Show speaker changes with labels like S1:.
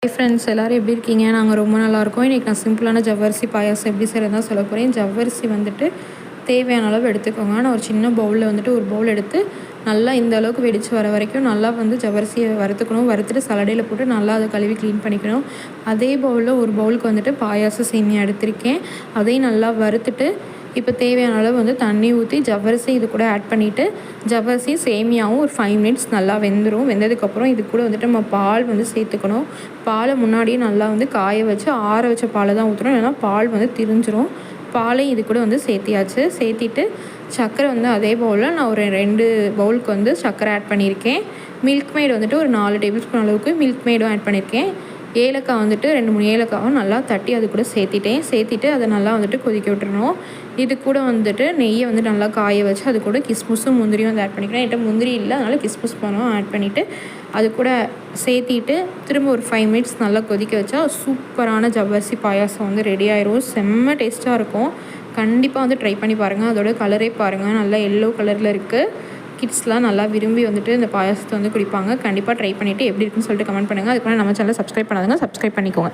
S1: Hi friends, எல்லோரும் எப்படி இருக்கீங்க? நாங்கள் ரொம்ப நல்லாயிருக்கோம். இன்றைக்கி நான் சிம்பிளான ஜவ்வரிசி பாயாசம் எப்படி செய்கிறதா சொல்ல போகிறேன். ஜவ்வரிசி வந்துட்டு தேவையான அளவு எடுத்துக்கோங்க. நான் ஒரு சின்ன பவுலில் வந்துட்டு ஒரு பவுல் எடுத்து நல்லா இந்த அளவுக்கு வெடித்து வர வரைக்கும் நல்லா வந்து ஜவ்வரிசியை வறுத்துக்கணும். வறுத்துட்டு சலடையில் போட்டு நல்லா அதை கழுவி க்ளீன் பண்ணிக்கணும். அதே பவுலில் ஒரு பவுலுக்கு வந்துட்டு பாயாச சேமியா எடுத்திருக்கேன். அதையும் நல்லா வறுத்துட்டு இப்போ தேவையான அளவு வந்து தண்ணி ஊற்றி ஜவ்வரிசி இது கூட ஆட் பண்ணிவிட்டு ஜவ்வரிசி சேமியாவும் ஒரு 5 மினிட்ஸ் நல்லா வெந்துடும். வெந்ததுக்கப்புறம் இது கூட வந்துட்டு நம்ம பால் வந்து சேர்த்துக்கணும். பாலை முன்னாடியே நல்லா வந்து காய வச்சு ஆற வச்ச பாலை தான் ஊற்றணும், இல்லைனா பால் வந்து திரிஞ்சிரும். பாலையும் இது கூட வந்து சேர்த்தியாச்சு. சேர்த்திட்டு சர்க்கரை வந்து அதே பவுலில் நான் ஒரு 2 பவுலுக்கு வந்து சர்க்கரை ஆட் பண்ணியிருக்கேன். மில்க் மேட் வந்துட்டு ஒரு 4 டேபிள் ஸ்பூன் அளவுக்கு மில்க் மேடும் ஆட் பண்ணியிருக்கேன். ஏலக்காய் வந்துட்டு 2-3 ஏலக்காவும் நல்லா தட்டி அது கூட சேர்த்திட்டு அதை நல்லா வந்துட்டு கொதிக்க விட்டுறணும். இது கூட வந்துட்டு நெய்யை வந்து நல்லா காய வச்சு அது கூட கிஸ்மிஸும் முந்திரியும் வந்து ஆட் பண்ணிக்கிறேன். என்கிட்ட முந்திரி இல்லை, அதனால் கிஸ்மிஸ் பழம் ஆட் பண்ணிவிட்டு அது கூட சேர்த்திட்டு திரும்ப ஒரு 5 மினிட்ஸ் நல்லா கொதிக்க வச்சா சூப்பரான ஜவ்வரிசி பாயாசம் வந்து ரெடி ஆயிரும். செம்ம டேஸ்ட்டாக இருக்கும். கண்டிப்பாக வந்து ட்ரை பண்ணி பாருங்கள். அதோட கலரே பாருங்கள், நல்லா எல்லோ கலரில் இருக்குது. கிட்ஸ்லாம் நல்லா விரும்பி வந்துட்டு இந்த பாயாசத்தை வந்து குடிப்பாங்க. கண்டிப்பாக ட்ரை பண்ணிவிட்டு எப்படி இருக்குன்னு சொல்லிட்டு கமெண்ட் பண்ணுங்கள். அதுக்கு நம்ம சேனலை சப்ஸ்கிரைப் பண்ணாதுங்க, சப்ஸ்கிரைப் பண்ணிக்கோங்க.